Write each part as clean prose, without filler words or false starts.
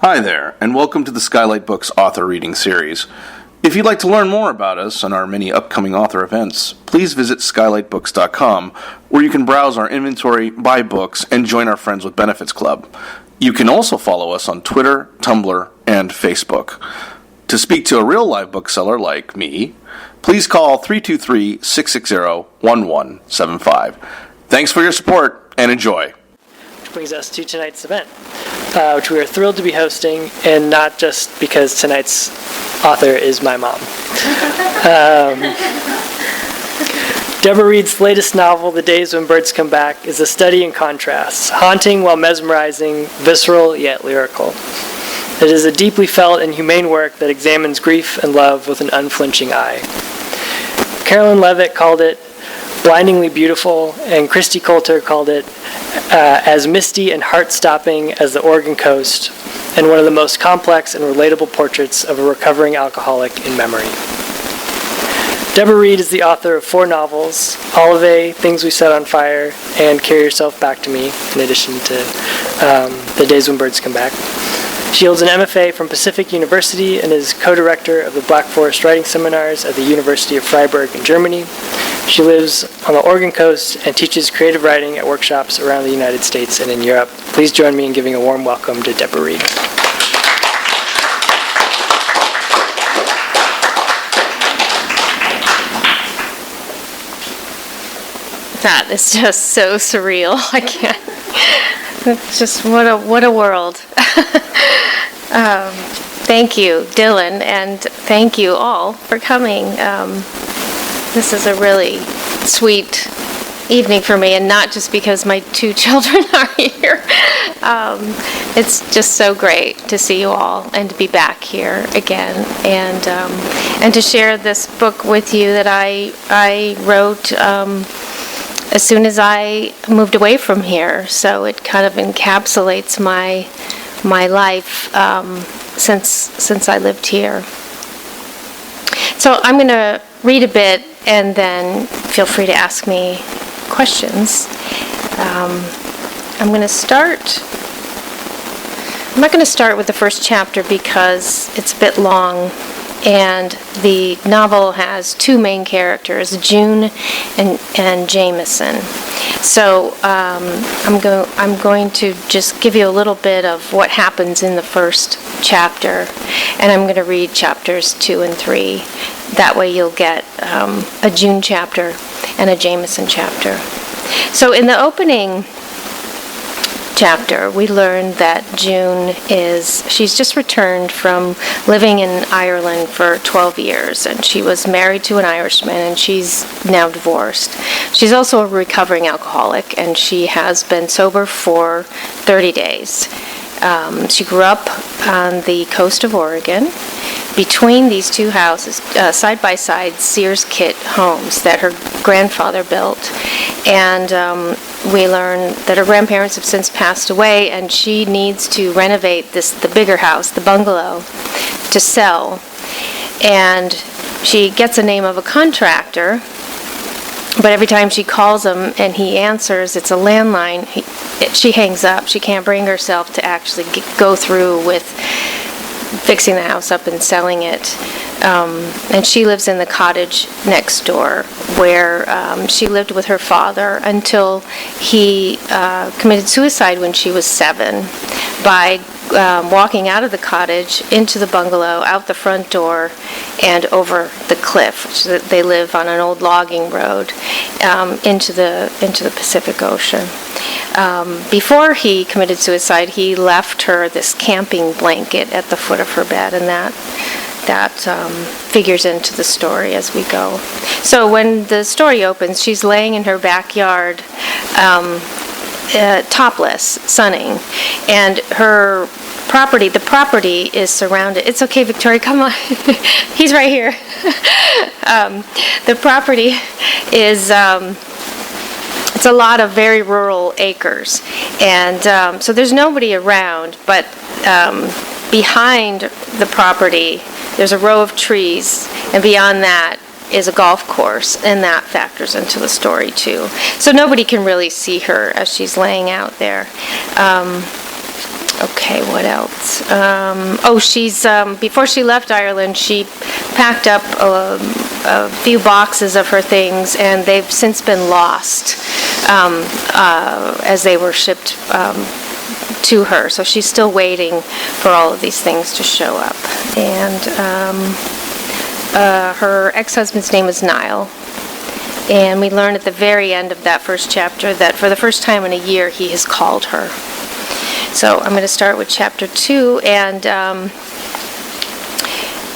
Hi there, and welcome to the Skylight Books author reading series. If you'd like to learn more about us and our many upcoming author events, please visit skylightbooks.com, where you can browse our inventory, buy books, and join our Friends with Benefits Club. You can also follow us on Twitter, Tumblr, and Facebook. To speak to a real live bookseller like me, please call 323-660-1175. Thanks for your support, and enjoy. Which brings us to tonight's event, which we are thrilled to be hosting, and not just because tonight's author is my mom. Deborah Reed's latest novel, The Days When Birds Come Back, is a study in contrasts, haunting while mesmerizing, visceral yet lyrical. It is a deeply felt and humane work that examines grief and love with an unflinching eye. Carolyn Levitt called it blindingly beautiful, and Christy Coulter called it as misty and heart-stopping as the Oregon coast, and one of the most complex and relatable portraits of a recovering alcoholic in memory. Deborah Reed is the author of 4 novels, Olive, Things We Set on Fire, and Carry Yourself Back to Me, in addition to The Days When Birds Come Back. She holds an MFA from Pacific University and is co-director of the Black Forest Writing Seminars at the University of Freiburg in Germany. She lives on the Oregon coast and teaches creative writing at workshops around the United States and in Europe. Please join me in giving a warm welcome to Deborah Reed. That is just so surreal. I can't. It's just what a world. Thank you, Dylan, and thank you all for coming. This is a really sweet evening for me, and not just because my 2 children are here. It's just so great to see you all and to be back here again, and to share this book with you that I wrote as soon as I moved away from here. So it kind of encapsulates my life since I lived here. So I'm going to read a bit, and then feel free to ask me questions. I'm not going to start with the first chapter because it's a bit long, and the novel has 2 main characters, June and Jameson. So I'm going to just give you a little bit of what happens in the first chapter, and I'm going to read chapters 2 and 3. That way you'll get a June chapter and a Jameson chapter. So in the opening chapter, we learn that June she's just returned from living in Ireland for 12 years, and she was married to an Irishman, and she's now divorced. She's also a recovering alcoholic, and she has been sober for 30 days. She grew up on the coast of Oregon, between these 2 houses, side by side, Sears Kit homes that her grandfather built. And we learn that her grandparents have since passed away, and she needs to renovate the bigger house, the bungalow, to sell. And she gets the name of a contractor, but every time she calls him and he answers, it's a landline, she hangs up. She can't bring herself to actually go through with fixing the house up and selling it. And she lives in the cottage next door, where she lived with her father until he committed suicide when she was 7 by walking out of the cottage into the bungalow, out the front door, and over the cliff. They live on an old logging road into the Pacific Ocean. Before he committed suicide, he left her this camping blanket at the foot of her bed, and that figures into the story as we go. So when the story opens, she's laying in her backyard, topless, sunning, and her property, the property is surrounded. It's okay, Victoria, come on. He's right here. The property is it's a lot of very rural acres, and so there's nobody around, but behind the property there's a row of trees, and beyond that is a golf course, and that factors into the story too. So nobody can really see her as she's laying out there. Okay, what else? She's before she left Ireland, she packed up a few boxes of her things, and they've since been lost as they were shipped to her. So she's still waiting for all of these things to show up. And her ex-husband's name is Niall. And we learn at the very end of that first chapter that for the first time in a year, he has called her. So I'm going to start with chapter 2, and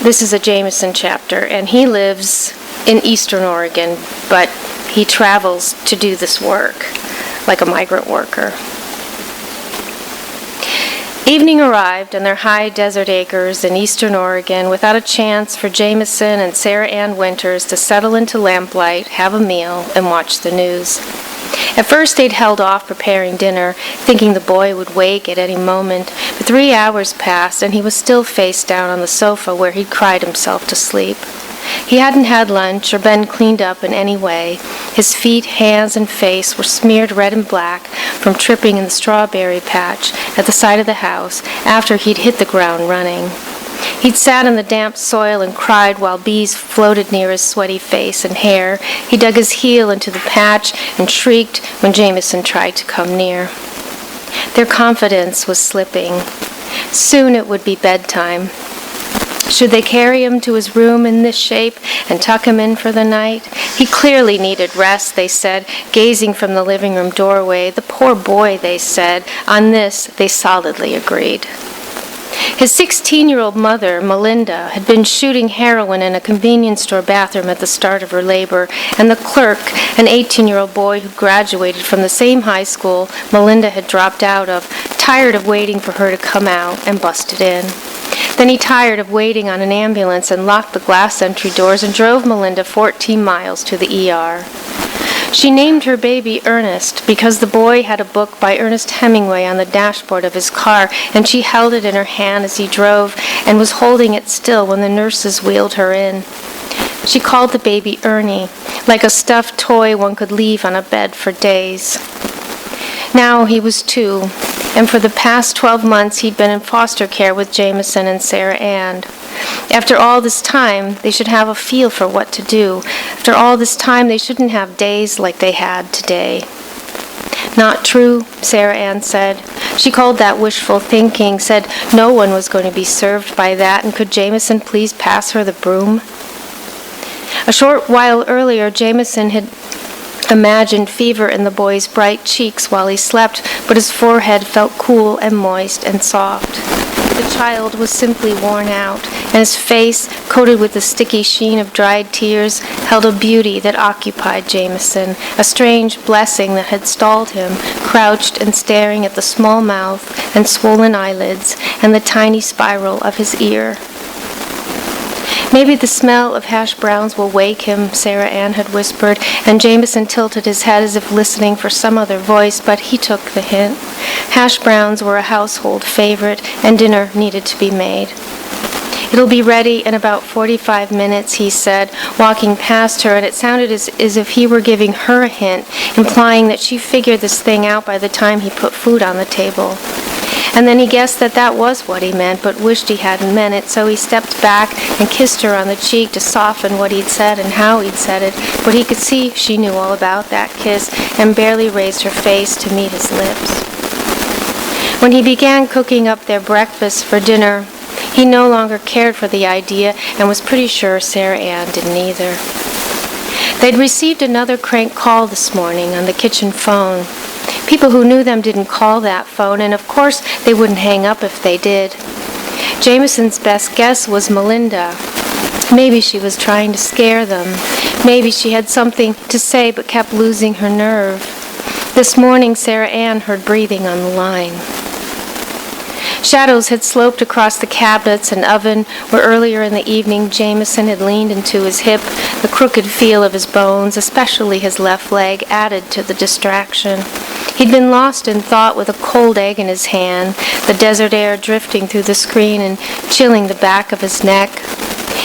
this is a Jameson chapter, and he lives in Eastern Oregon, but he travels to do this work like a migrant worker. Evening arrived on their high desert acres in Eastern Oregon without a chance for Jameson and Sarah Ann Winters to settle into lamplight, have a meal, and watch the news. At first they'd held off preparing dinner, thinking the boy would wake at any moment, but 3 hours passed and he was still face down on the sofa where he'd cried himself to sleep. He hadn't had lunch or been cleaned up in any way. His feet, hands, and face were smeared red and black from tripping in the strawberry patch at the side of the house after he'd hit the ground running. He'd sat in the damp soil and cried while bees floated near his sweaty face and hair. He dug his heel into the patch and shrieked when Jameson tried to come near. Their confidence was slipping. Soon it would be bedtime. Should they carry him to his room in this shape and tuck him in for the night? He clearly needed rest, they said, gazing from the living room doorway. The poor boy, they said. On this, they solidly agreed. His 16-year-old mother, Melinda, had been shooting heroin in a convenience store bathroom at the start of her labor, and the clerk, an 18-year-old boy who graduated from the same high school Melinda had dropped out of, tired of waiting for her to come out and busted in. Then he tired of waiting on an ambulance and locked the glass entry doors and drove Melinda 14 miles to the ER. She named her baby Ernest because the boy had a book by Ernest Hemingway on the dashboard of his car, and she held it in her hand as he drove and was holding it still when the nurses wheeled her in. She called the baby Ernie, like a stuffed toy one could leave on a bed for days. Now he was 2, and for the past 12 months he'd been in foster care with Jameson and Sarah Ann. After all this time, they should have a feel for what to do. After all this time, they shouldn't have days like they had today. Not true, Sarah Ann said. She called that wishful thinking, said no one was going to be served by that, and could Jameson please pass her the broom? A short while earlier, Jameson had imagined fever in the boy's bright cheeks while he slept, but his forehead felt cool and moist and soft. The child was simply worn out, and his face, coated with the sticky sheen of dried tears, held a beauty that occupied Jameson, a strange blessing that had stalled him, crouched and staring at the small mouth and swollen eyelids and the tiny spiral of his ear. Maybe the smell of hash browns will wake him, Sarah Ann had whispered, and Jameson tilted his head as if listening for some other voice, but he took the hint. Hash browns were a household favorite, and dinner needed to be made. It'll be ready in about 45 minutes, he said, walking past her, and it sounded as if he were giving her a hint, implying that she figured this thing out by the time he put food on the table. And then he guessed that was what he meant, but wished he hadn't meant it, so he stepped back and kissed her on the cheek to soften what he'd said and how he'd said it, but he could see she knew all about that kiss and barely raised her face to meet his lips. When he began cooking up their breakfast for dinner, he no longer cared for the idea and was pretty sure Sarah Ann didn't either. They'd received another crank call this morning on the kitchen phone. People who knew them didn't call that phone, and of course they wouldn't hang up if they did. Jameson's best guess was Melinda. Maybe she was trying to scare them. Maybe she had something to say but kept losing her nerve. This morning Sarah Ann heard breathing on the line. Shadows had sloped across the cabinets and oven where earlier in the evening Jameson had leaned into his hip. The crooked feel of his bones, especially his left leg, added to the distraction. He'd been lost in thought with a cold egg in his hand, the desert air drifting through the screen and chilling the back of his neck.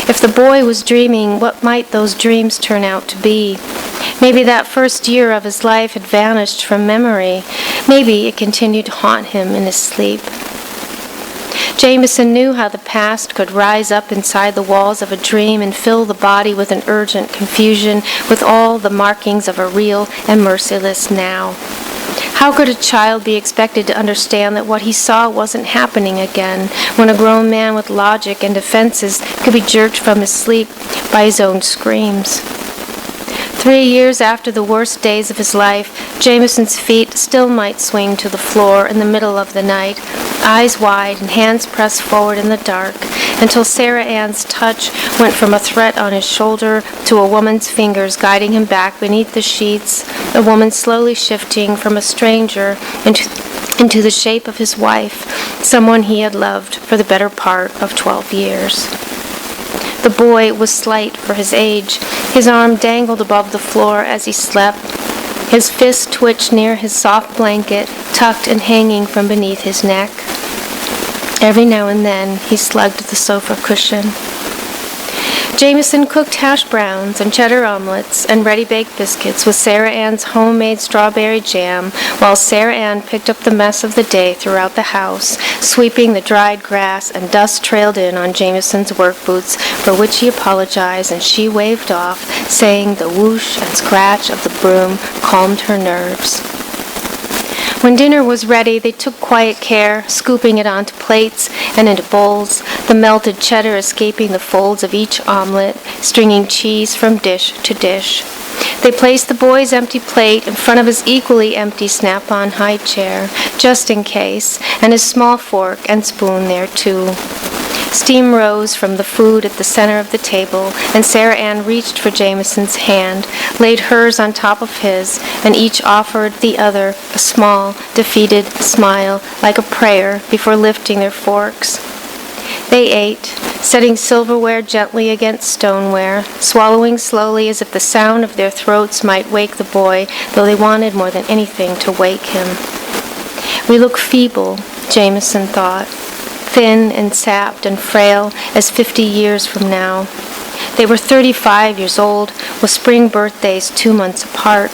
If the boy was dreaming, what might those dreams turn out to be? Maybe that first year of his life had vanished from memory. Maybe it continued to haunt him in his sleep. Jameson knew how the past could rise up inside the walls of a dream and fill the body with an urgent confusion, with all the markings of a real and merciless now. How could a child be expected to understand that what he saw wasn't happening again, when a grown man with logic and defenses could be jerked from his sleep by his own screams? 3 years after the worst days of his life, Jameson's feet still might swing to the floor in the middle of the night, eyes wide and hands pressed forward in the dark, until Sarah Ann's touch went from a threat on his shoulder to a woman's fingers guiding him back beneath the sheets, a woman slowly shifting from a stranger into the shape of his wife, someone he had loved for the better part of 12 years. The boy was slight for his age. His arm dangled above the floor as he slept. His fist twitched near his soft blanket, tucked and hanging from beneath his neck. Every now and then, he slugged the sofa cushion. Jameson cooked hash browns and cheddar omelets and ready-baked biscuits with Sarah Ann's homemade strawberry jam, while Sarah Ann picked up the mess of the day throughout the house, sweeping the dried grass, and dust trailed in on Jameson's work boots, for which he apologized, and she waved off, saying the whoosh and scratch of the broom calmed her nerves. When dinner was ready, they took quiet care, scooping it onto plates and into bowls, the melted cheddar escaping the folds of each omelet, stringing cheese from dish to dish. They placed the boy's empty plate in front of his equally empty Snap-on high chair, just in case, and his small fork and spoon there too. Steam rose from the food at the center of the table, and Sarah Ann reached for Jameson's hand, laid hers on top of his, and each offered the other a small, defeated smile, like a prayer, before lifting their forks. They ate, setting silverware gently against stoneware, swallowing slowly as if the sound of their throats might wake the boy, though they wanted more than anything to wake him. We look feeble, Jameson thought, thin and sapped and frail as 50 years from now. They were 35 years old, with spring birthdays 2 months apart.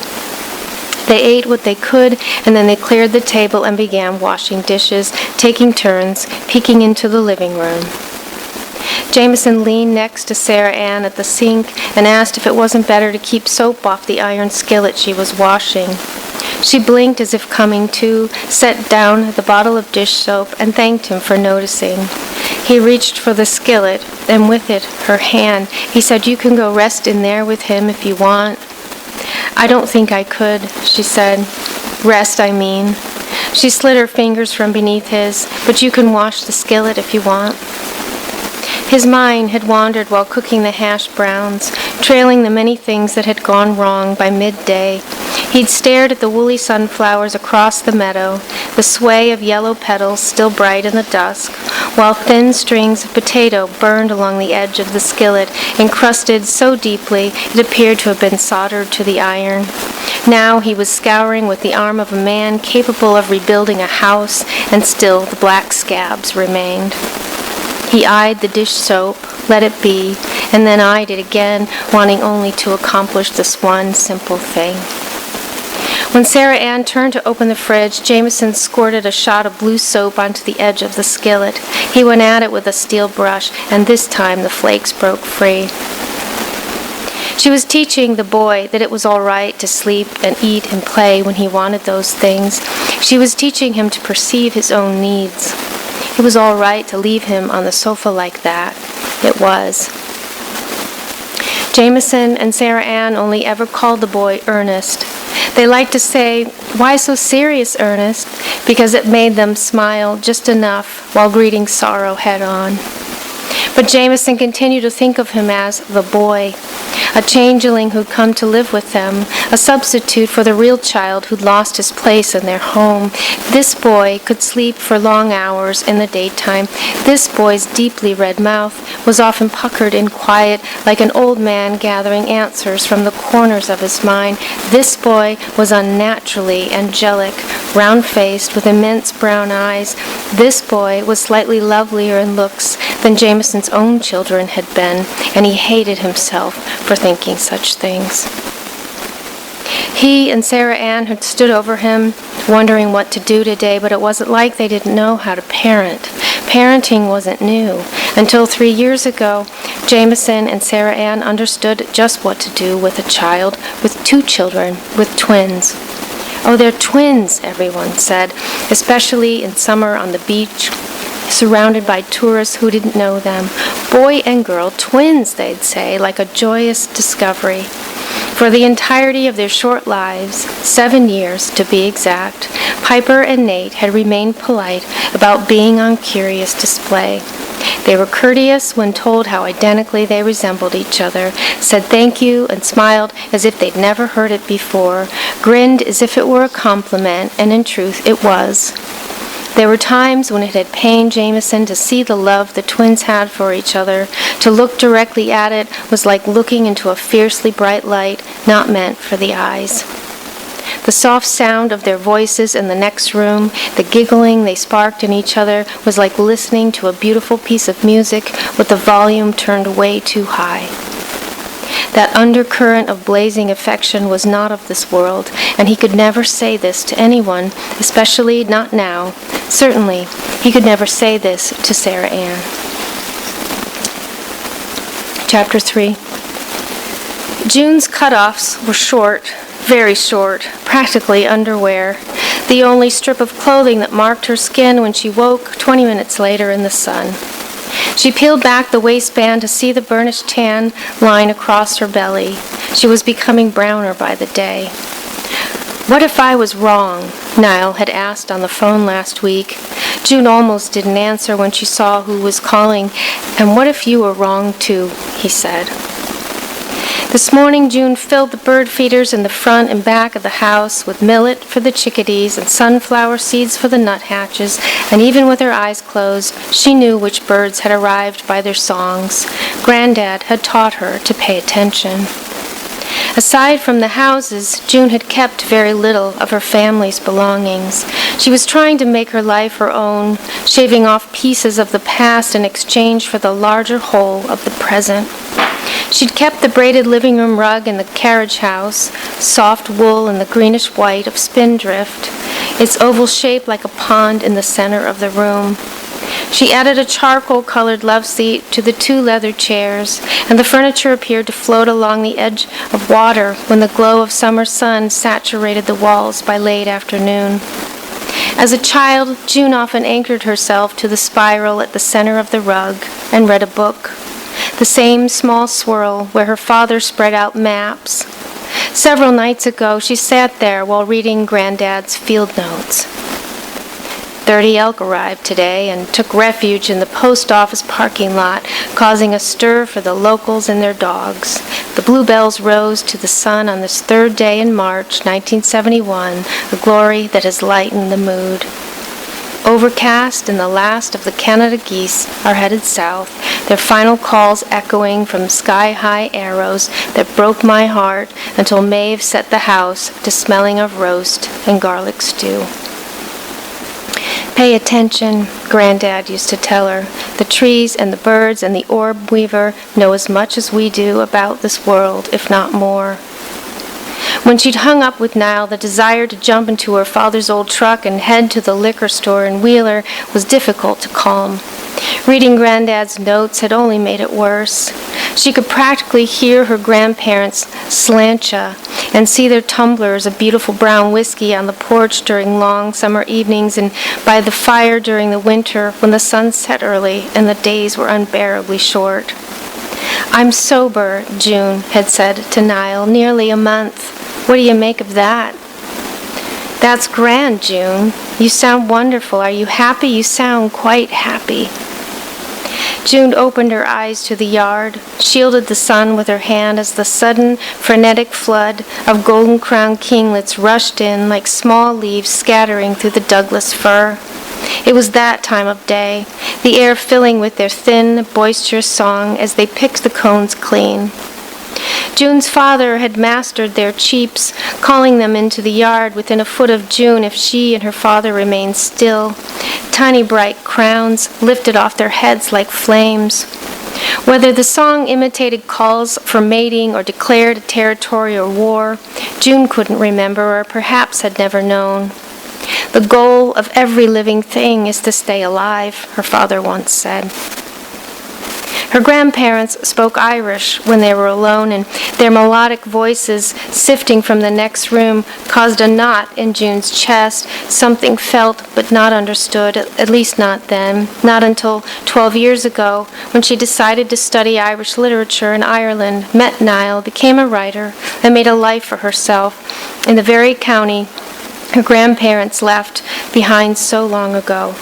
They ate what they could, and then they cleared the table and began washing dishes, taking turns, peeking into the living room. Jameson leaned next to Sarah Ann at the sink and asked if it wasn't better to keep soap off the iron skillet she was washing. She blinked as if coming to, set down the bottle of dish soap, and thanked him for noticing. He reached for the skillet, and with it, her hand. He said, "You can go rest in there with him if you want." "I don't think I could," she said. "Rest, I mean." She slid her fingers from beneath his. "But you can wash the skillet if you want." His mind had wandered while cooking the hash browns, trailing the many things that had gone wrong by midday. He'd stared at the woolly sunflowers across the meadow, the sway of yellow petals still bright in the dusk, while thin strings of potato burned along the edge of the skillet, encrusted so deeply it appeared to have been soldered to the iron. Now he was scouring with the arm of a man capable of rebuilding a house, and still the black scabs remained. He eyed the dish soap, let it be, and then eyed it again, wanting only to accomplish this one simple thing. When Sarah Ann turned to open the fridge, Jameson squirted a shot of blue soap onto the edge of the skillet. He went at it with a steel brush, and this time the flakes broke free. She was teaching the boy that it was all right to sleep and eat and play when he wanted those things. She was teaching him to perceive his own needs. It was all right to leave him on the sofa like that. It was. Jameson and Sarah Ann only ever called the boy Ernest. They liked to say, "Why so serious, Ernest?" because it made them smile just enough while greeting sorrow head on. But Jameson continued to think of him as the boy, a changeling who'd come to live with them, a substitute for the real child who'd lost his place in their home. This boy could sleep for long hours in the daytime. This boy's deeply red mouth was often puckered in quiet, like an old man gathering answers from the corners of his mind. This boy was unnaturally angelic, round-faced, with immense brown eyes. This boy was slightly lovelier in looks than Jameson's own children had been, and he hated himself for thinking such things. He and Sarah Ann had stood over him, wondering what to do today, but it wasn't like they didn't know how to parent. Parenting wasn't new. Until 3 years ago, Jameson and Sarah Ann understood just what to do with a child, with 2 children, with twins. "Oh, they're twins," everyone said, especially in summer on the beach, surrounded by tourists who didn't know them. "Boy and girl, twins," they'd say, like a joyous discovery. For the entirety of their short lives, 7 years to be exact, Piper and Nate had remained polite about being on curious display. They were courteous when told how identically they resembled each other, said thank you and smiled as if they'd never heard it before, grinned as if it were a compliment, and in truth it was. There were times when it had pained Jameson to see the love the twins had for each other. To look directly at it was like looking into a fiercely bright light not meant for the eyes. The soft sound of their voices in the next room, the giggling they sparked in each other, was like listening to a beautiful piece of music with the volume turned way too high. That undercurrent of blazing affection was not of this world, and he could never say this to anyone, especially not now. Certainly, he could never say this to Sarah Ann. Chapter 3. June's cutoffs were short, very short, practically underwear, the only strip of clothing that marked her skin when she woke 20 minutes later in the sun. She peeled back the waistband to see the burnished tan line across her belly. She was becoming browner by the day. "What if I was wrong?" Niall had asked on the phone last week. June almost didn't answer when she saw who was calling. "And what if you were wrong too?" he said. This morning, June filled the bird feeders in the front and back of the house with millet for the chickadees and sunflower seeds for the nuthatches, and even with her eyes closed, she knew which birds had arrived by their songs. Granddad had taught her to pay attention. Aside from the houses, June had kept very little of her family's belongings. She was trying to make her life her own, shaving off pieces of the past in exchange for the larger whole of the present. She'd kept the braided living room rug in the carriage house, soft wool and the greenish white of spindrift, its oval shape like a pond in the center of the room. She added a charcoal-colored love seat to the 2 leather chairs, and the furniture appeared to float along the edge of water when the glow of summer sun saturated the walls by late afternoon. As a child, June often anchored herself to the spiral at the center of the rug and read a book. The same small swirl where her father spread out maps. Several nights ago, she sat there while reading Granddad's field notes. 30 elk arrived today and took refuge in the post office parking lot, causing a stir for the locals and their dogs. The bluebells rose to the sun on this 3rd day in March 1971, a glory that has lightened the mood. Overcast, and the last of the Canada geese are headed south, their final calls echoing from sky-high arrows that broke my heart until Maeve set the house to smelling of roast and garlic stew. "Pay attention," Granddad used to tell her. "The trees and the birds and the orb weaver know as much as we do about this world, if not more." When she'd hung up with Niall, the desire to jump into her father's old truck and head to the liquor store in Wheeler was difficult to calm. Reading Granddad's notes had only made it worse. She could practically hear her grandparents' slancha and see their tumblers of beautiful brown whiskey on the porch during long summer evenings and by the fire during the winter when the sun set early and the days were unbearably short. "I'm sober," June had said to Niall, "nearly a month. What do you make of that?" "That's grand, June. You sound wonderful. Are you happy? You sound quite happy." June opened her eyes to the yard, shielded the sun with her hand as the sudden, frenetic flood of golden-crowned kinglets rushed in like small leaves scattering through the Douglas fir. It was that time of day, the air filling with their thin, boisterous song as they picked the cones clean. June's father had mastered their cheeps, calling them into the yard within a foot of June if she and her father remained still. Tiny bright crowns lifted off their heads like flames. Whether the song imitated calls for mating or declared a territorial war, June couldn't remember or perhaps had never known. The goal of every living thing is to stay alive, her father once said. Her grandparents spoke Irish when they were alone, and their melodic voices sifting from the next room caused a knot in June's chest, something felt but not understood, at least not then, not until 12 years ago when she decided to study Irish literature in Ireland, met Niall, became a writer, and made a life for herself in the very county her grandparents left behind so long ago.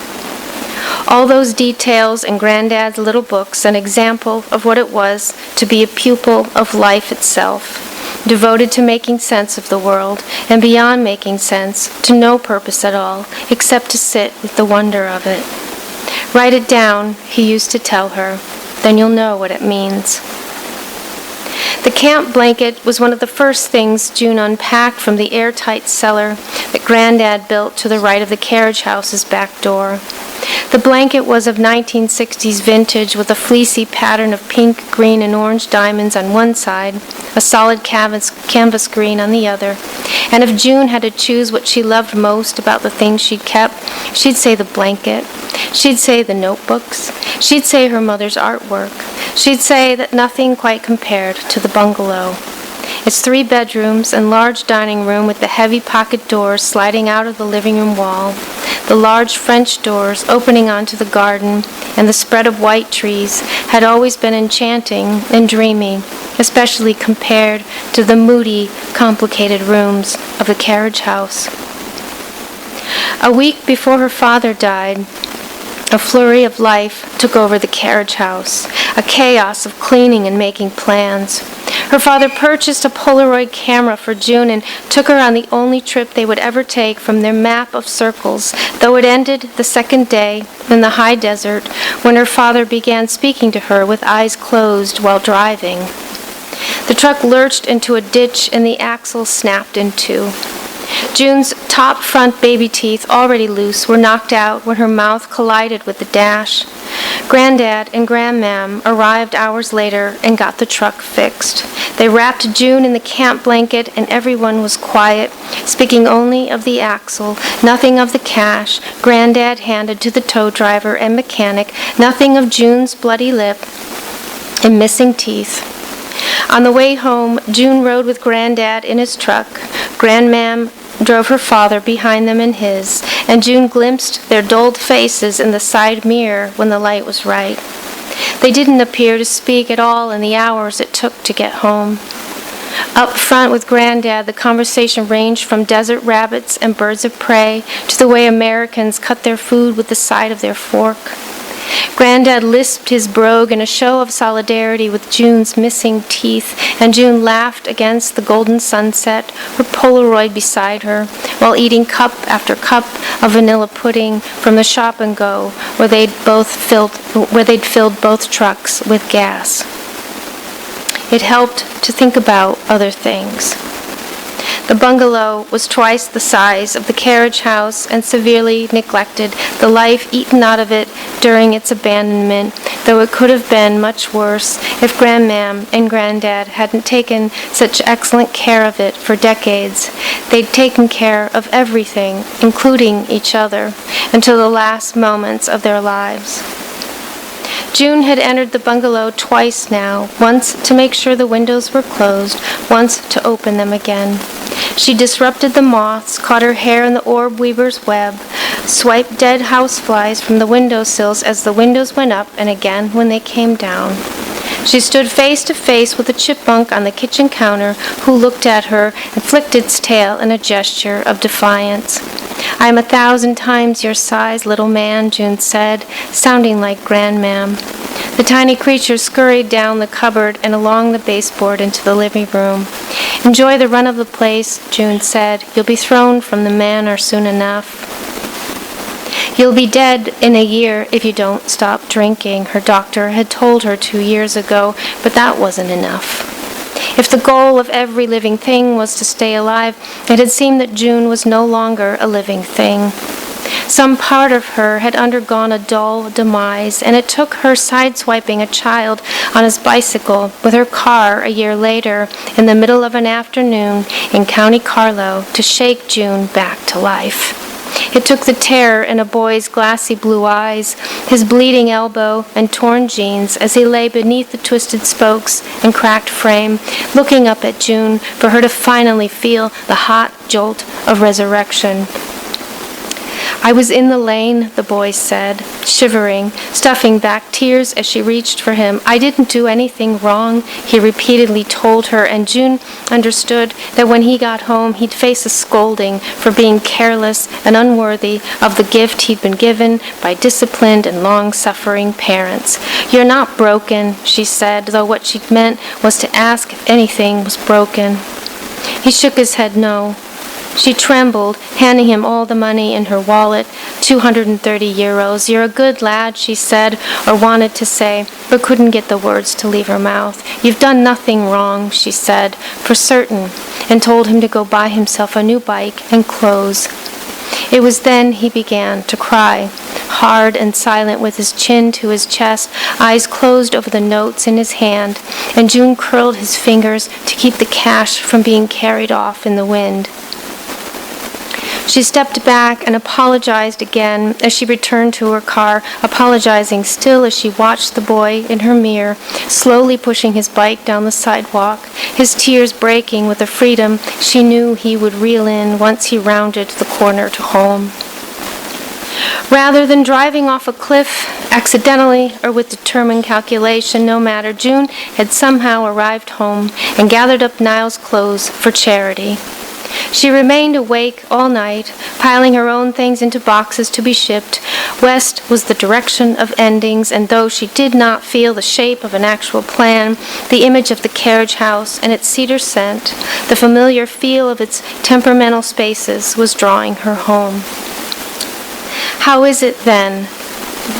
All those details in Granddad's little books, an example of what it was to be a pupil of life itself, devoted to making sense of the world, and beyond making sense, to no purpose at all, except to sit with the wonder of it. Write it down, he used to tell her, then you'll know what it means. The camp blanket was one of the first things June unpacked from the airtight cellar that Granddad built to the right of the carriage house's back door. The blanket was of 1960s vintage with a fleecy pattern of pink, green, and orange diamonds on one side, a solid canvas green on the other. And if June had to choose what she loved most about the things she'd kept, she'd say the blanket. She'd say the notebooks. She'd say her mother's artwork. She'd say that nothing quite compared to the bungalow. Its 3 bedrooms and large dining room with the heavy pocket doors sliding out of the living room wall, the large French doors opening onto the garden, and the spread of white trees had always been enchanting and dreamy, especially compared to the moody, complicated rooms of the carriage house. A week before her father died, a flurry of life took over the carriage house, a chaos of cleaning and making plans. Her father purchased a Polaroid camera for June and took her on the only trip they would ever take from their map of circles, though it ended the second day in the high desert when her father began speaking to her with eyes closed while driving. The truck lurched into a ditch and the axle snapped in two. June's top front baby teeth, already loose, were knocked out when her mouth collided with the dash. Granddad and Grandmam arrived hours later and got the truck fixed. They wrapped June in the camp blanket and everyone was quiet, speaking only of the axle, nothing of the cash Granddad handed to the tow driver and mechanic, nothing of June's bloody lip and missing teeth. On the way home, June rode with Granddad in his truck. Grandmam drove her father behind them in his, and June glimpsed their dulled faces in the side mirror when the light was right. They didn't appear to speak at all in the hours it took to get home. Up front with Granddad, the conversation ranged from desert rabbits and birds of prey to the way Americans cut their food with the side of their fork. Granddad lisped his brogue in a show of solidarity with June's missing teeth, and June laughed against the golden sunset, her Polaroid beside her, while eating cup after cup of vanilla pudding from the shop and go, where they'd filled both trucks with gas. It helped to think about other things. The bungalow was twice the size of the carriage house and severely neglected, the life eaten out of it during its abandonment, though it could have been much worse if Grandmam and Granddad hadn't taken such excellent care of it for decades. They'd taken care of everything, including each other, until the last moments of their lives. June had entered the bungalow twice now, once to make sure the windows were closed, once to open them again. She disrupted the moths, caught her hair in the orb weaver's web, swiped dead houseflies from the windowsills as the windows went up and again when they came down. She stood face to face with a chipmunk on the kitchen counter who looked at her and flicked its tail in a gesture of defiance. "I am 1,000 times your size, little man," June said, sounding like Grandmam. The tiny creature scurried down the cupboard and along the baseboard into the living room. "Enjoy the run of the place," June said. "You'll be thrown from the manor soon enough." "You'll be dead in a year if you don't stop drinking," her doctor had told her 2 years ago, but that wasn't enough. If the goal of every living thing was to stay alive, it had seemed that June was no longer a living thing. Some part of her had undergone a dull demise, and it took her sideswiping a child on his bicycle with her car a year later in the middle of an afternoon in County Carlow to shake June back to life. It took the terror in a boy's glassy blue eyes, his bleeding elbow and torn jeans as he lay beneath the twisted spokes and cracked frame, looking up at June for her to finally feel the hot jolt of resurrection. "I was in the lane," the boy said, shivering, stuffing back tears as she reached for him. "I didn't do anything wrong," he repeatedly told her, and June understood that when he got home he'd face a scolding for being careless and unworthy of the gift he'd been given by disciplined and long-suffering parents. "You're not broken," she said, though what she'd meant was to ask if anything was broken. He shook his head no. She trembled, handing him all the money in her wallet, 230 euros. "You're a good lad," she said, or wanted to say, but couldn't get the words to leave her mouth. "You've done nothing wrong," she said, for certain, and told him to go buy himself a new bike and clothes. It was then he began to cry, hard and silent with his chin to his chest, eyes closed over the notes in his hand, and June curled his fingers to keep the cash from being carried off in the wind. She stepped back and apologized again as she returned to her car, apologizing still as she watched the boy in her mirror, slowly pushing his bike down the sidewalk, his tears breaking with a freedom she knew he would reel in once he rounded the corner to home. Rather than driving off a cliff, accidentally or with determined calculation, no matter, June had somehow arrived home and gathered up Niall's clothes for charity. She remained awake all night, piling her own things into boxes to be shipped. West was the direction of endings, and though she did not feel the shape of an actual plan, the image of the carriage house and its cedar scent, the familiar feel of its temperamental spaces, was drawing her home. "How is it, then,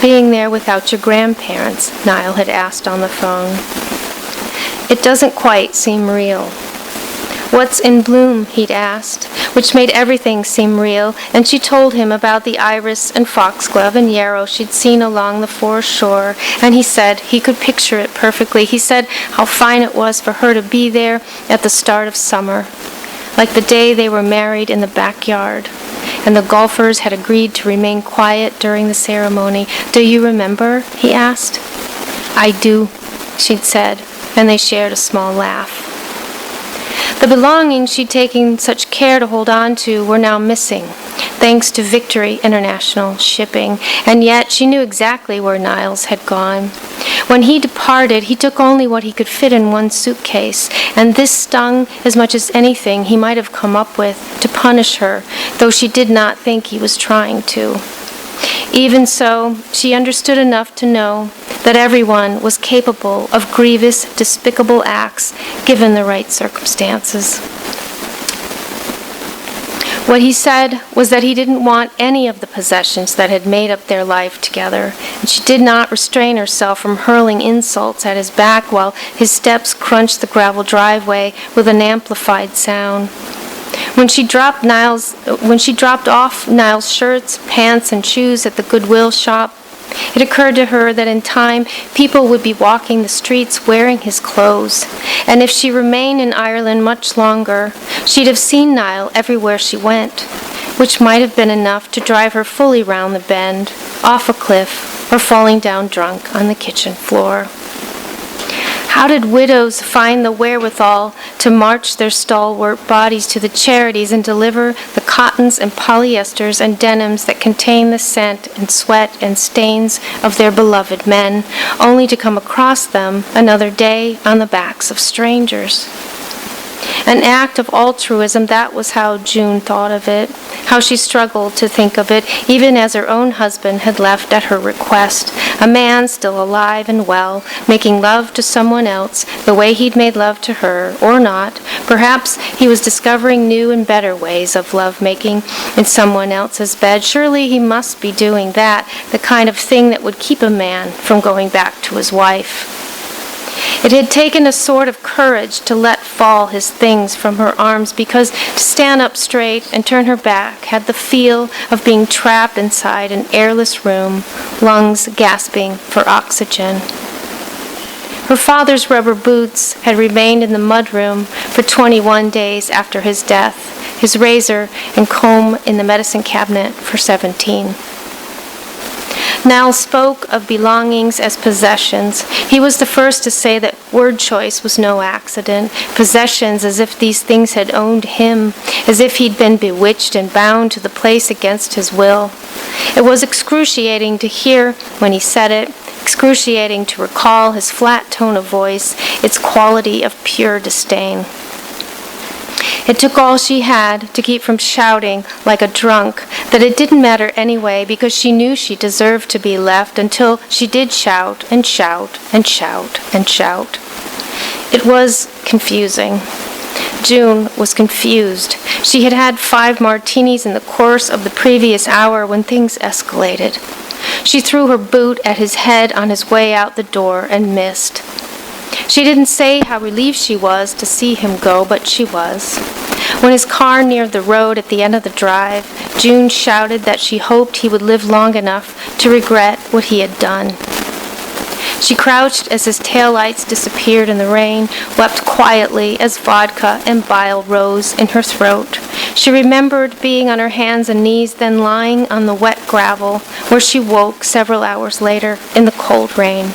being there without your grandparents?" Niall had asked on the phone. "It doesn't quite seem real." "What's in bloom?" he'd asked, which made everything seem real, and she told him about the iris and foxglove and yarrow she'd seen along the forest shore, and he said he could picture it perfectly. He said how fine it was for her to be there at the start of summer, like the day they were married in the backyard, and the golfers had agreed to remain quiet during the ceremony. "Do you remember?" he asked. "I do," she'd said, and they shared a small laugh. The belongings she'd taken such care to hold on to were now missing, thanks to Victory International shipping, and yet she knew exactly where Niles had gone. When he departed, he took only what he could fit in one suitcase, and this stung as much as anything he might have come up with to punish her, though she did not think he was trying to. Even so, she understood enough to know that everyone was capable of grievous, despicable acts given the right circumstances. What he said was that he didn't want any of the possessions that had made up their life together, and she did not restrain herself from hurling insults at his back while his steps crunched the gravel driveway with an amplified sound. When she dropped off Niall's shirts, pants, and shoes at the Goodwill shop, it occurred to her that in time people would be walking the streets wearing his clothes, and if she remained in Ireland much longer, she'd have seen Niall everywhere she went, which might have been enough to drive her fully round the bend, off a cliff, or falling down drunk on the kitchen floor. How did widows find the wherewithal to march their stalwart bodies to the charities and deliver the cottons and polyesters and denims that contain the scent and sweat and stains of their beloved men, only to come across them another day on the backs of strangers? An act of altruism, that was how June thought of it, how she struggled to think of it, even as her own husband had left at her request, a man still alive and well, making love to someone else the way he'd made love to her, or not. Perhaps he was discovering new and better ways of love-making in someone else's bed. Surely he must be doing that, the kind of thing that would keep a man from going back to his wife. It had taken a sort of courage to let fall his things from her arms, because to stand up straight and turn her back had the feel of being trapped inside an airless room, lungs gasping for oxygen. Her father's rubber boots had remained in the mudroom for 21 days after his death, his razor and comb in the medicine cabinet for 17. Niall spoke of belongings as possessions. He was the first to say that word choice was no accident. Possessions, as if these things had owned him, as if he'd been bewitched and bound to the place against his will. It was excruciating to hear when he said it, excruciating to recall his flat tone of voice, its quality of pure disdain. It took all she had to keep from shouting like a drunk that it didn't matter anyway because she knew she deserved to be left until she did shout and shout and shout and shout. It was confusing. June was confused. She had had 5 martinis in the course of the previous hour when things escalated. She threw her boot at his head on his way out the door and missed. She didn't say how relieved she was to see him go, but she was. When his car neared the road at the end of the drive, June shouted that she hoped he would live long enough to regret what he had done. She crouched as his taillights disappeared in the rain, wept quietly as vodka and bile rose in her throat. She remembered being on her hands and knees, then lying on the wet gravel, where she woke several hours later in the cold rain.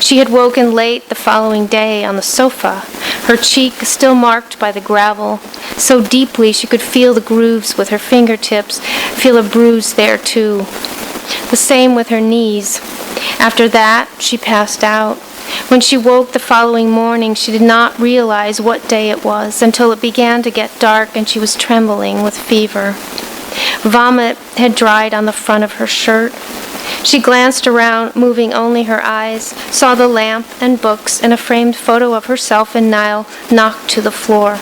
She had woken late the following day on the sofa, her cheek still marked by the gravel, so deeply she could feel the grooves with her fingertips, feel a bruise there too. The same with her knees. After that, she passed out. When she woke the following morning, she did not realize what day it was until it began to get dark and she was trembling with fever. Vomit had dried on the front of her shirt. She glanced around, moving only her eyes, saw the lamp and books and a framed photo of herself and Niall knocked to the floor.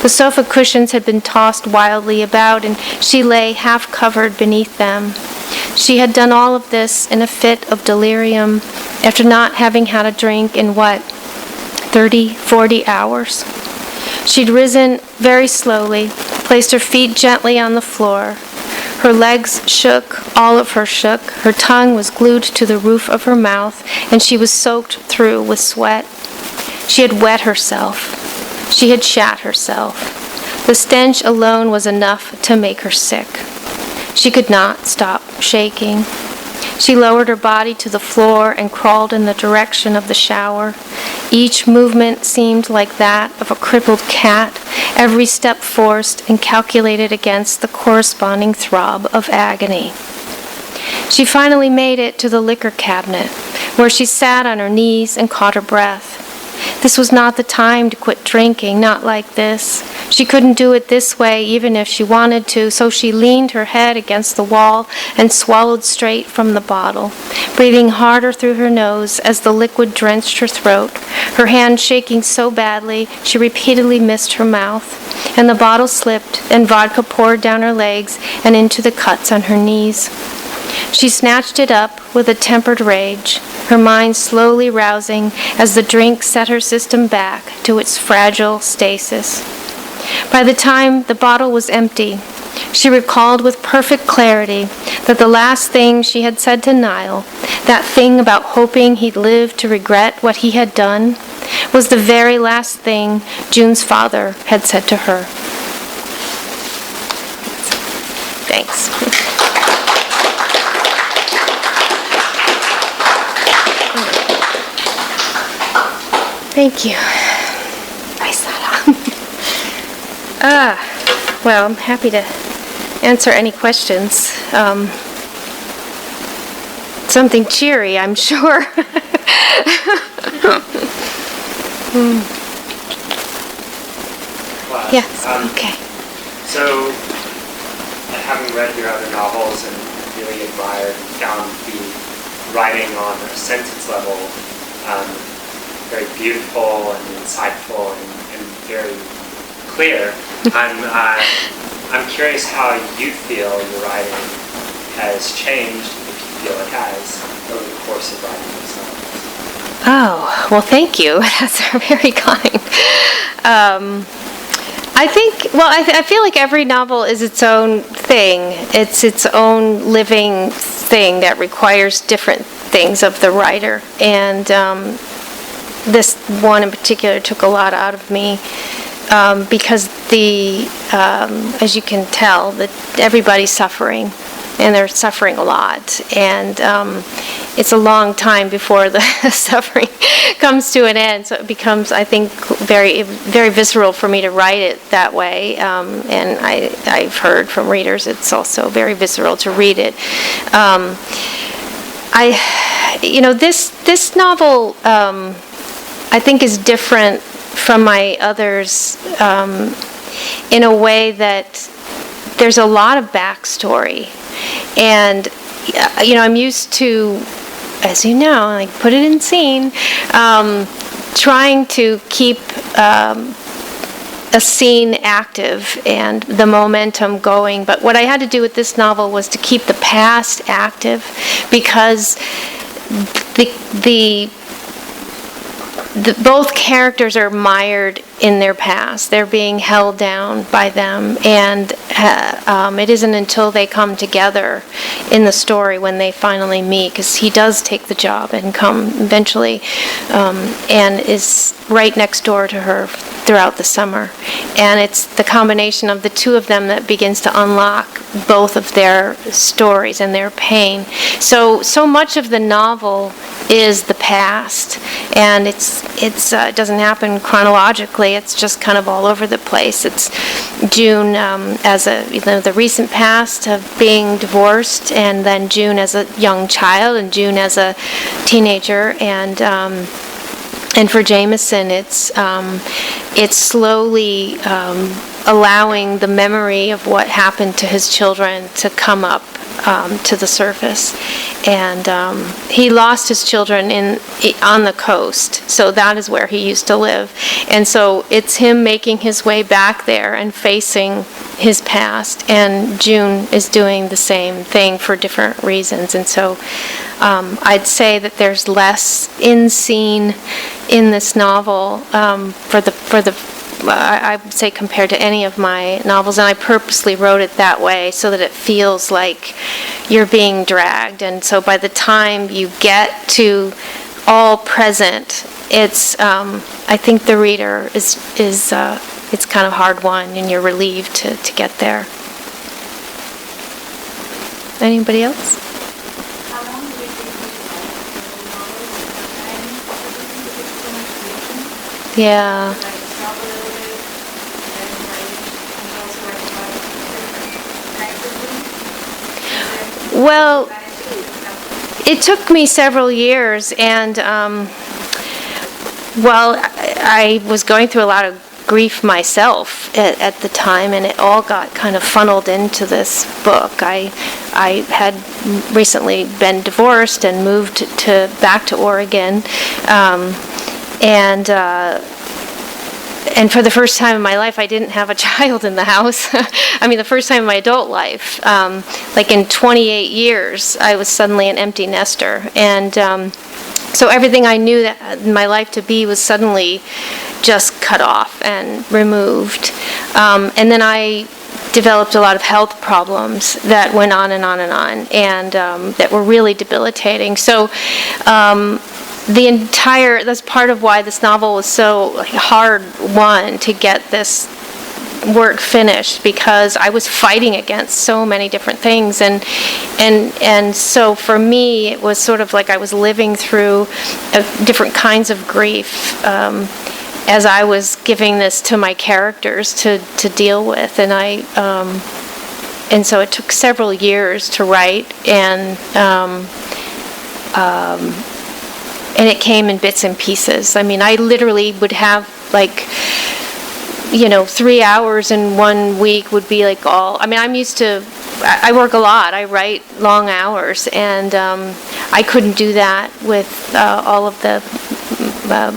The sofa cushions had been tossed wildly about, and she lay half-covered beneath them. She had done all of this in a fit of delirium, after not having had a drink in, 30, 40 hours? She'd risen very slowly, placed her feet gently on the floor. Her legs shook, all of her shook. Her tongue was glued to the roof of her mouth, and she was soaked through with sweat. She had wet herself. She had shat herself. The stench alone was enough to make her sick. She could not stop shaking. She lowered her body to the floor and crawled in the direction of the shower. Each movement seemed like that of a crippled cat, every step forced and calculated against the corresponding throb of agony. She finally made it to the liquor cabinet, where she sat on her knees and caught her breath. This was not the time to quit drinking, not like this. She couldn't do it this way even if she wanted to, so she leaned her head against the wall and swallowed straight from the bottle, breathing harder through her nose as the liquid drenched her throat, her hand shaking so badly she repeatedly missed her mouth, and the bottle slipped and vodka poured down her legs and into the cuts on her knees. She snatched it up with a tempered rage, her mind slowly rousing as the drink set her system back to its fragile stasis. By the time the bottle was empty, she recalled with perfect clarity that the last thing she had said to Niall, that thing about hoping he'd live to regret what he had done, was the very last thing June's father had said to her. Thanks. Thank you. Nice that up. Well, I'm happy to answer any questions. Something cheery, I'm sure. Yes, okay. So, having read your other novels and really admired and found the writing on a sentence level very beautiful and insightful and very clear. I'm curious how you feel your writing has changed, if you feel it has, over the course of writing these novels. Oh, well, thank you. That's very kind. I feel like every novel is its own thing. It's its own living thing that requires different things of the writer. And this one in particular took a lot out of me. Because as you can tell, that everybody's suffering, and they're suffering a lot, and it's a long time before the suffering comes to an end. So it becomes, I think, very, very visceral for me to write it that way. And I've heard from readers it's also very visceral to read it. This novel, I think, is different from my others in a way that there's a lot of backstory, and I'm used to, as you know, like put it in scene, trying to keep a scene active and the momentum going. But what I had to do with this novel was to keep the past active, because both characters are mired in their past. They're being held down by them, and it isn't until they come together in the story when they finally meet, because he does take the job and come eventually, and is right next door to her throughout the summer. And it's the combination of the two of them that begins to unlock both of their stories and their pain. So much of the novel is the past, and it doesn't happen chronologically. It's just kind of all over the place. It's June as the recent past of being divorced, and then June as a young child, and June as a teenager, and for Jameson, it's slowly allowing the memory of what happened to his children to come up to the surface. And he lost his children on the coast, so that is where he used to live. And so it's him making his way back there and facing his past, and June is doing the same thing for different reasons. And so I'd say that there's less in scene in this novel I would say compared to any of my novels, and I purposely wrote it that way so that it feels like you're being dragged. And so by the time you get to all present, it's I think the reader is it's kind of hard won, and you're relieved to get there. Anybody else? How long did it take you to write the novel? Yeah. Well, it took me several years, and I was going through a lot of grief myself at the time, and it all got kind of funneled into this book. I had recently been divorced and moved back to Oregon, and for the first time in my life, I didn't have a child in the house. I mean, the first time in my adult life, like in 28 years, I was suddenly an empty nester. And so everything I knew that my life to be was suddenly just cut off and removed. And then I developed a lot of health problems that went on and on and on, and that were really debilitating. So that's part of why this novel was so hard won to get this work finished, because I was fighting against so many different things, and so for me it was sort of like I was living through different kinds of grief as I was giving this to my characters to deal with, and so it took several years to write, and it came in bits and pieces. I mean, I literally would have 3 hours in 1 week would be like all. I mean, I work a lot. I write long hours, and I couldn't do that with all of the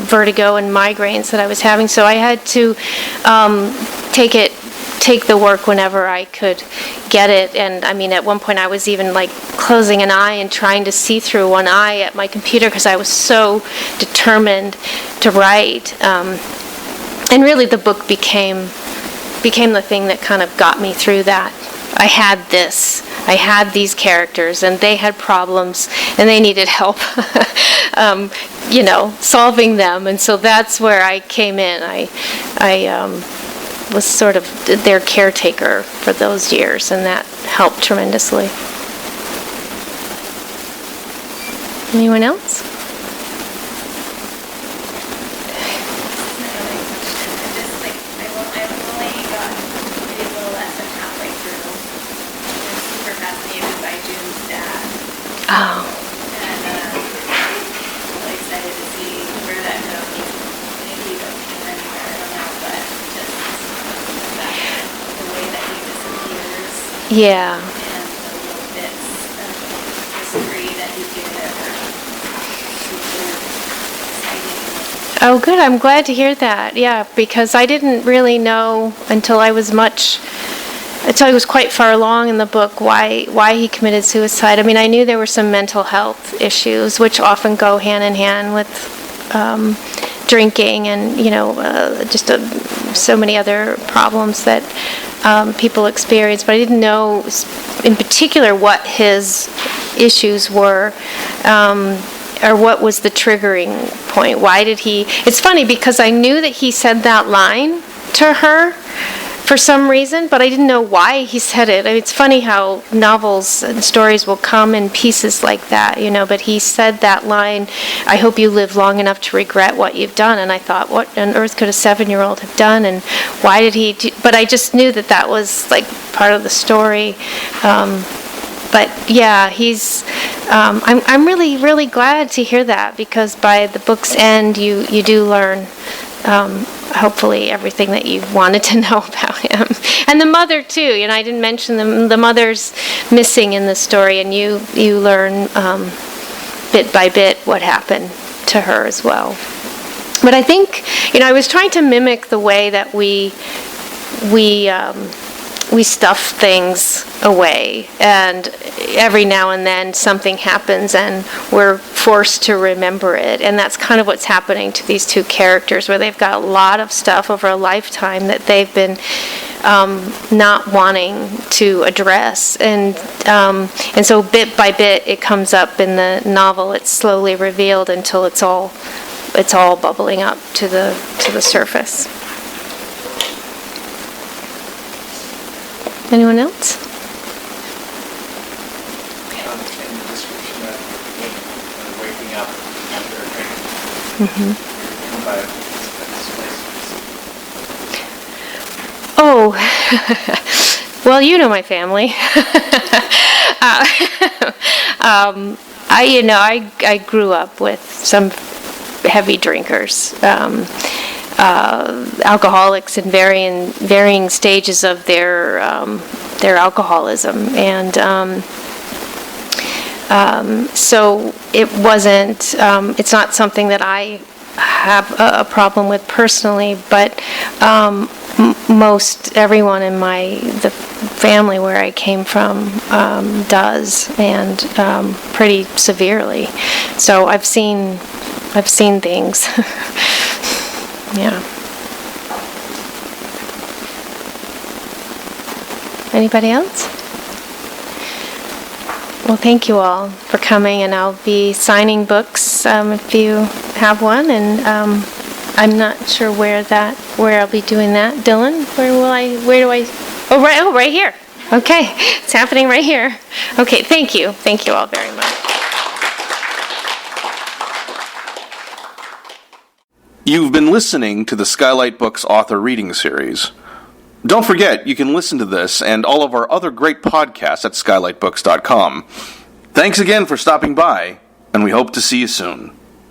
vertigo and migraines that I was having. So I had to take the work whenever I could get it. And I mean, at one point I was even like closing an eye and trying to see through one eye at my computer because I was so determined to write. And really the book became the thing that kind of got me through that. I had these characters, and they had problems, and they needed help solving them. And so that's where I came in. I was sort of their caretaker for those years, and that helped tremendously. Anyone else? Oh. And really excited to see where that goes. Maybe it doesn't go anywhere, I don't know, but just the way that he disappears. Yeah. And the little bits of history that he gives it are super exciting. Oh, good. I'm glad to hear that. Yeah, because I didn't really know until I was quite far along in the book why he committed suicide. I mean, I knew there were some mental health issues, which often go hand in hand with drinking and, so many other problems that people experience. But I didn't know in particular what his issues were. Or what was the triggering point? Why did he... It's funny because I knew that he said that line to her for some reason, but I didn't know why he said it. I mean, it's funny how novels and stories will come in pieces like that, but he said that line, I hope you live long enough to regret what you've done. And I thought, what on earth could a 7-year-old have done? And why did he do... But I just knew that was like part of the story. But yeah, he's. I'm really, really glad to hear that, because by the book's end, you do learn, hopefully, everything that you wanted to know about him, and the mother too. I didn't mention the mother's missing in the story, and you learn bit by bit what happened to her as well. But I think I was trying to mimic the way that we stuff things away, and every now and then something happens and we're forced to remember it, and that's kind of what's happening to these two characters, where they've got a lot of stuff over a lifetime that they've been not wanting to address, and so bit by bit it comes up in the novel. It's slowly revealed until it's all bubbling up to the surface. Anyone else? In the description of waking up after a drink, come by this place. Oh, well, you know my family. I grew up with some heavy drinkers. Alcoholics in varying stages of their alcoholism, and so it wasn't. It's not something that I have a problem with personally, but most everyone in the family where I came from does, and pretty severely. So I've seen things. Yeah. Anybody else? Well, thank you all for coming, and I'll be signing books if you have one, and I'm not sure where I'll be doing that. Dylan, where do I? Oh, right here. Okay, it's happening right here. Okay, thank you all very much. You've been listening to the Skylight Books author reading series. Don't forget, you can listen to this and all of our other great podcasts at skylightbooks.com. Thanks again for stopping by, and we hope to see you soon.